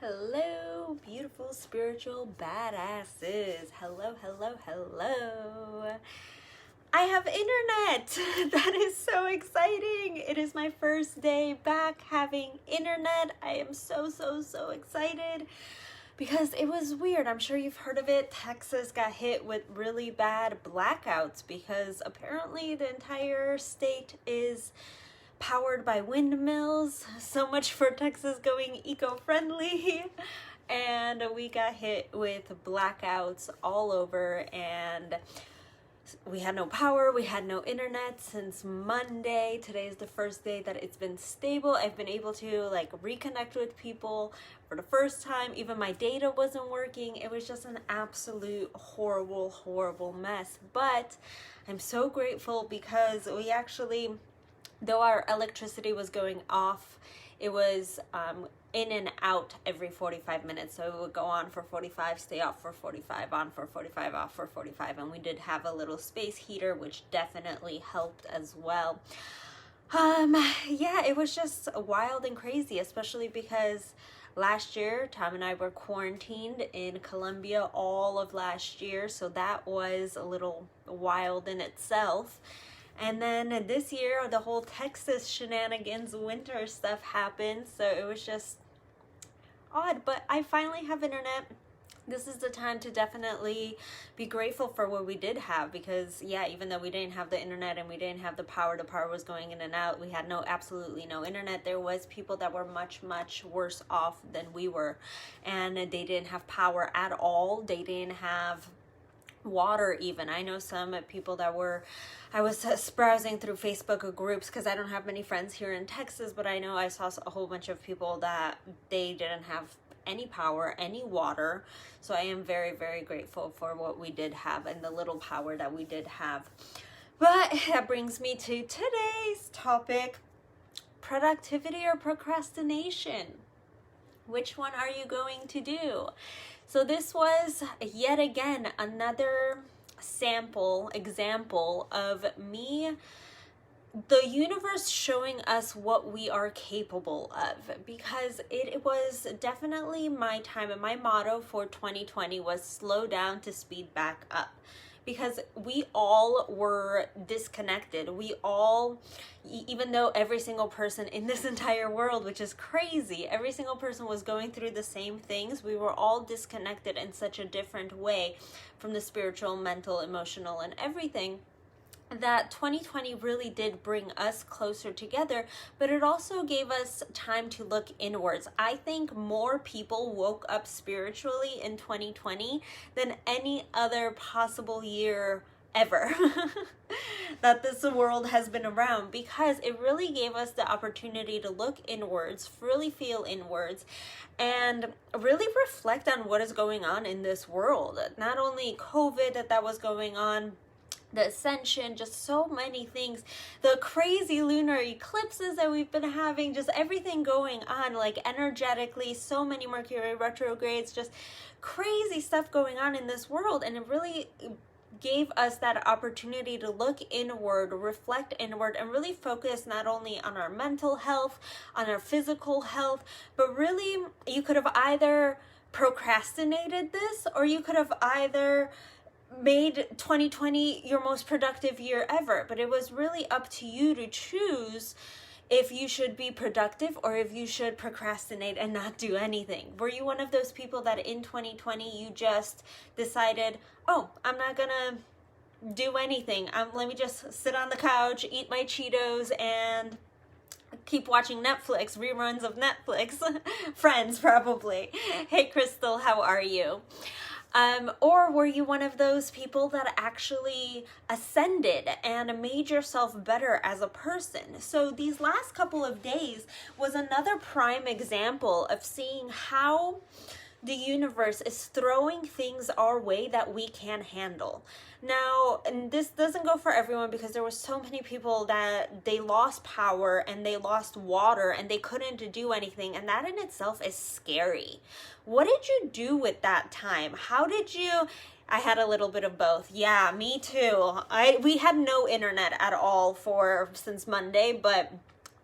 Hello, beautiful spiritual badasses. Hello, hello, hello. I have internet. That is so exciting. It is my first day back having internet. I am so excited because it was weird. I'm sure you've heard of it. Texas got hit with really bad blackouts because apparently the entire state is powered by windmills. So much for Texas going eco-friendly. And we got hit with blackouts all over, and we had no power, we had no internet since Monday. Today is the first day that it's been stable. I've been able to reconnect with people for the first time. Even my data wasn't working. It was just an absolute horrible mess. But I'm so grateful because we actually, though our electricity was going off, it was in and out every 45 minutes. So it would go on for 45, stay off for 45, on for 45, off for 45. And we did have a little space heater, which definitely helped as well. Yeah, it was just wild and crazy, especially because last year, Tom and I were quarantined in Colombia all of last year. So that was a little wild in itself. And then this year, the whole Texas shenanigans winter stuff happened. So it was just odd. But I finally have internet. This is the time to definitely be grateful for what we did have. Because, yeah, even though we didn't have the internet and we didn't have the power was going in and out. We had absolutely no internet. There was people that were much worse off than we were. And they didn't have power at all. They didn't have water even. I know some people that I was browsing through Facebook groups because I don't have many friends here in Texas, but I know I saw a whole bunch of people that they didn't have any power, any water. So I am very grateful for what we did have and the little power that we did have. But that brings me to today's topic: productivity or procrastination. Which one are you going to do? So this was yet again another example of me, the universe showing us what we are capable of, because it was definitely my time, and my motto for 2020 was slow down to speed back up. Because we all were disconnected. We all, even though every single person in this entire world, which is crazy, every single person was going through the same things, we were all disconnected in such a different way from the spiritual, mental, emotional, and everything, that 2020 really did bring us closer together, but it also gave us time to look inwards. I think more people woke up spiritually in 2020 than any other possible year ever that this world has been around, because it really gave us the opportunity to look inwards, really feel inwards, and really reflect on what is going on in this world. Not only COVID that was going on, the ascension, just so many things, the crazy lunar eclipses that we've been having, just everything going on, energetically, so many Mercury retrogrades, just crazy stuff going on in this world. And it really gave us that opportunity to look inward, reflect inward, and really focus not only on our mental health, on our physical health, but really you could have either procrastinated this, or you could have either made 2020 your most productive year ever. But it was really up to you to choose if you should be productive or if you should procrastinate and not do anything. Were you one of those people that in 2020 you just decided, oh, I'm not gonna do anything, let me just sit on the couch, eat my Cheetos, and keep watching Netflix, reruns of Netflix? Friends, probably. Hey Crystal, how are you? Or were you one of those people that actually ascended and made yourself better as a person? So these last couple of days was another prime example of seeing how the universe is throwing things our way that we can handle. Now, and this doesn't go for everyone, because there were so many people that they lost power and they lost water and they couldn't do anything, and that in itself is scary. What did you do with that time? How did you... I had a little bit of both. Yeah, me too. We had no internet at all since Monday, but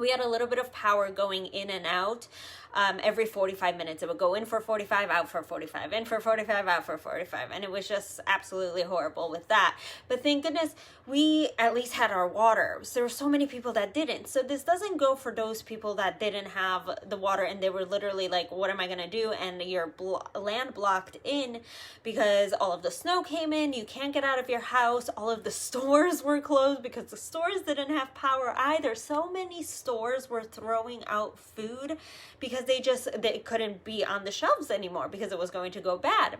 we had a little bit of power going in and out. every 45 minutes. It would go in for 45, out for 45, in for 45, out for 45. And it was just absolutely horrible with that. But thank goodness we at least had our water. So there were so many people that didn't. So this doesn't go for those people that didn't have the water and they were literally like, what am I going to do? And your land blocked in because all of the snow came in. You can't get out of your house. All of the stores were closed because the stores didn't have power either. So many stores were throwing out food because they couldn't be on the shelves anymore because it was going to go bad.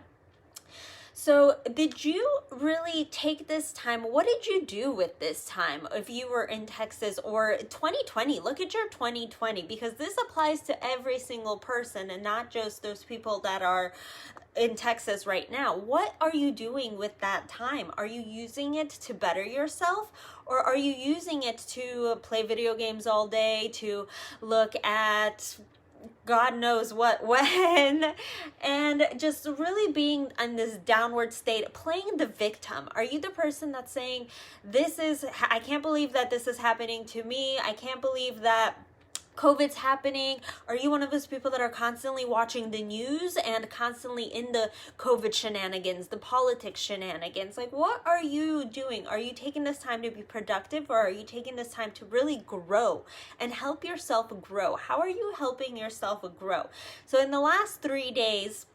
So did you really take this time? What did you do with this time if you were in Texas or 2020? Look at your 2020 because this applies to every single person and not just those people that are in Texas right now. What are you doing with that time? Are you using it to better yourself? Or are you using it to play video games all day, to look at God knows what when, and just really being in this downward state, playing the victim? Are you the person that's saying, I can't believe that this is happening to me. I can't believe that COVID's happening? Are you one of those people that are constantly watching the news and constantly in the COVID shenanigans, the politics shenanigans? Like, what are you doing? Are you taking this time to be productive, or are you taking this time to really grow and help yourself grow? How are you helping yourself grow? So in the last 3 days,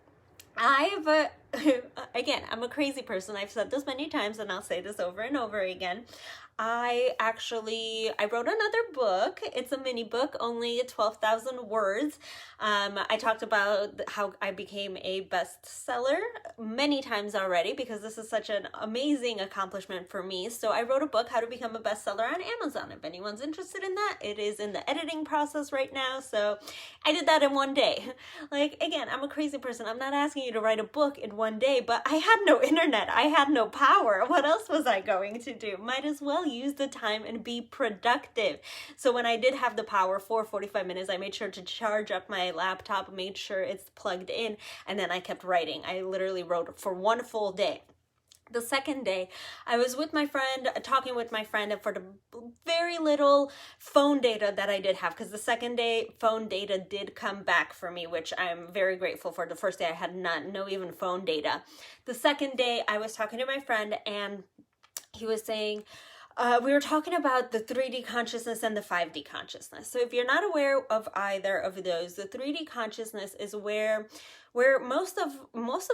again, I'm a crazy person. I've said this many times and I'll say this over and over again. I wrote another book. It's a mini book, only 12,000 words. I talked about how I became a bestseller many times already because this is such an amazing accomplishment for me. So I wrote a book, How to Become a Bestseller on Amazon. If anyone's interested in that, it is in the editing process right now. So I did that in one day. Like, again, I'm a crazy person. I'm not asking you to write a book in one day, but I had no internet. I had no power. What else was I going to do? Might as well use the time and be productive. So when I did have the power for 45 minutes, I made sure to charge up my laptop, made sure it's plugged in, and then I kept writing. I literally wrote for one full day. The second day, I was with my friend, talking with my friend, and for the very little phone data that I did have, because the second day, phone data did come back for me, which I'm very grateful for. The first day, I had none, no even phone data. The second day, I was talking to my friend, and he was saying, we were talking about the 3D consciousness and the 5D consciousness. So if you're not aware of either of those, the 3D consciousness is where most of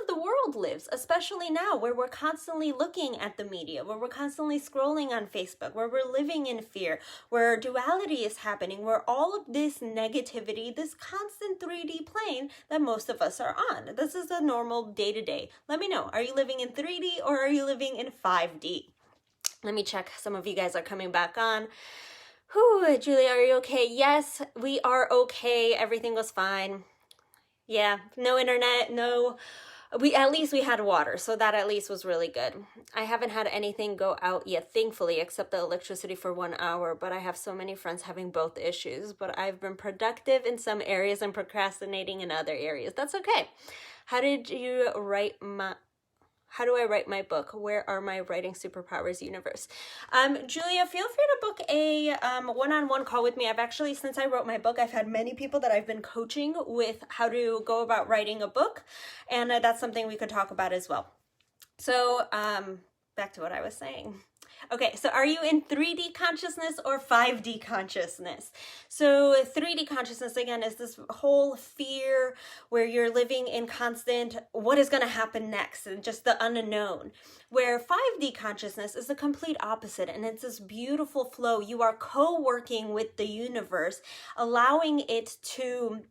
the world lives, especially now, where we're constantly looking at the media, where we're constantly scrolling on Facebook, where we're living in fear, where duality is happening, where all of this negativity, this constant 3D plane that most of us are on. This is the normal day-to-day. Let me know, are you living in 3D or are you living in 5D? Let me check. Some of you guys are coming back on. Whew, Julia, are you okay? Yes, we are okay. Everything was fine. Yeah, no internet, at least we had water, so that at least was really good. I haven't had anything go out yet, thankfully, except the electricity for 1 hour, but I have so many friends having both issues. But I've been productive in some areas and procrastinating in other areas. That's okay. How do I write my book? Where are my writing superpowers, universe? Julia, feel free to book a one-on-one call with me. I've actually, since I wrote my book, I've had many people that I've been coaching with how to go about writing a book. And that's something we could talk about as well. So back to what I was saying. Okay, so are you in 3D consciousness or 5D consciousness? So 3D consciousness, again, is this whole fear where you're living in constant, what is going to happen next, and just the unknown. Where 5D consciousness is the complete opposite, and it's this beautiful flow. You are co-working with the universe, allowing it to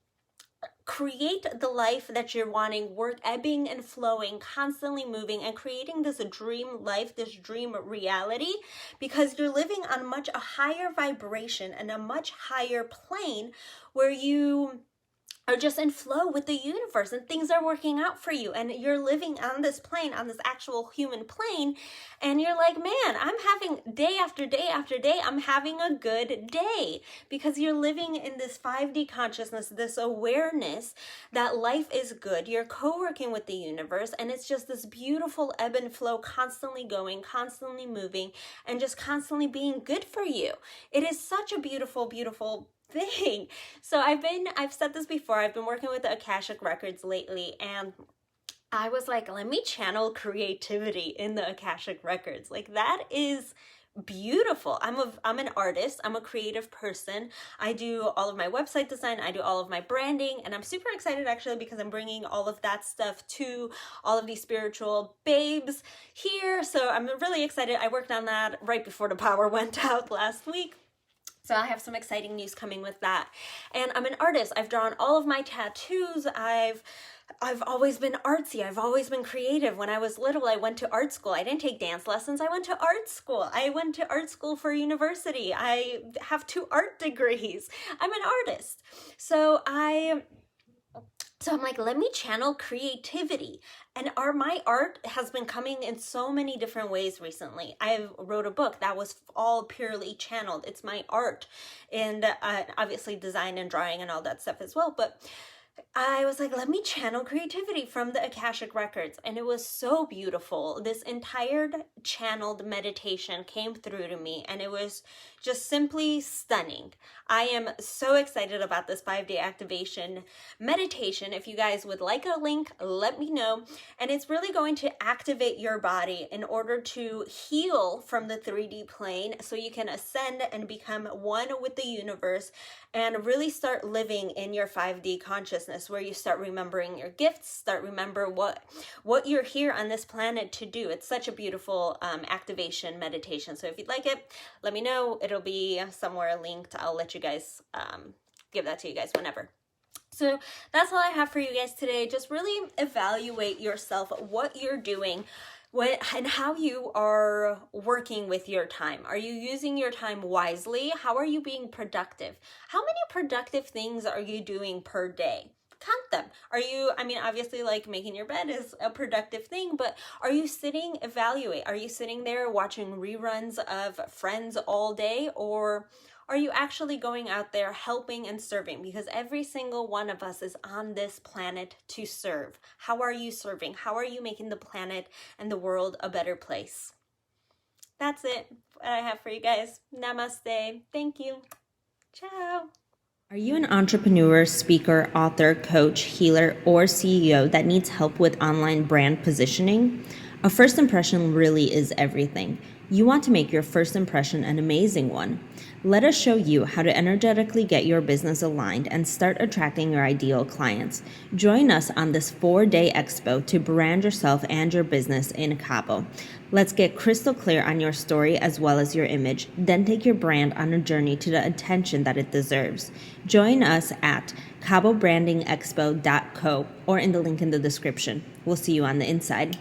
create the life that you're wanting, work ebbing and flowing, constantly moving, and creating this dream life, this dream reality, because you're living on much a higher vibration and a much higher plane where you are just in flow with the universe and things are working out for you, and you're living on this plane, on this actual human plane, and you're like, man, I'm having day after day after day, I'm having a good day, because you're living in this 5D consciousness, this awareness that life is good. You're co-working with the universe, and it's just this beautiful ebb and flow, constantly going, constantly moving, and just constantly being good for you. It is such a beautiful, beautiful thing. So I've said this before, I've been working with the Akashic Records lately, and I was like, let me channel creativity in the Akashic Records. Like, that is beautiful. I'm an artist. I'm a creative person. I do all of my website design. I do all of my branding, and I'm super excited actually because I'm bringing all of that stuff to all of these spiritual babes here. So I'm really excited. I worked on that right before the power went out last week. So I have some exciting news coming with that. And I'm an artist. I've drawn all of my tattoos. I've always been artsy. I've always been creative. When I was little, I went to art school. I didn't take dance lessons. I went to art school. I went to art school for university. I have 2 art degrees. I'm an artist. So I'm like, let me channel creativity. And my art has been coming in so many different ways recently. I wrote a book that was all purely channeled. It's my art, and obviously design and drawing and all that stuff as well. But I was like, let me channel creativity from the Akashic Records. And it was so beautiful. This entire channeled meditation came through to me, and it was just simply stunning. I am so excited about this 5-day activation meditation. If you guys would like a link, let me know. And it's really going to activate your body in order to heal from the 3D plane so you can ascend and become one with the universe and really start living in your 5D consciousness, where you start remembering your gifts, start remember what you're here on this planet to do. It's such a beautiful activation meditation. So if you'd like it, let me know. It'll be somewhere linked. I'll let you guys give that to you guys whenever. So that's all I have for you guys today. Just really evaluate yourself, what you're doing, and how you are working with your time. Are you using your time wisely? How are you being productive? How many productive things are you doing per day? Count them. Obviously, like making your bed is a productive thing, but are you evaluate? Are you sitting there watching reruns of Friends all day, or are you actually going out there helping and serving? Because every single one of us is on this planet to serve. How are you serving? How are you making the planet and the world a better place? That's it. What I have for you guys. Namaste. Thank you. Ciao. Are you an entrepreneur, speaker, author, coach, healer, or CEO that needs help with online brand positioning? A first impression really is everything. You want to make your first impression an amazing one. Let us show you how to energetically get your business aligned and start attracting your ideal clients. Join us on this 4-day expo to brand yourself and your business in Cabo. Let's get crystal clear on your story as well as your image, then take your brand on a journey to the attention that it deserves. Join us at cabobrandingexpo.co or in the link in the description. We'll see you on the inside.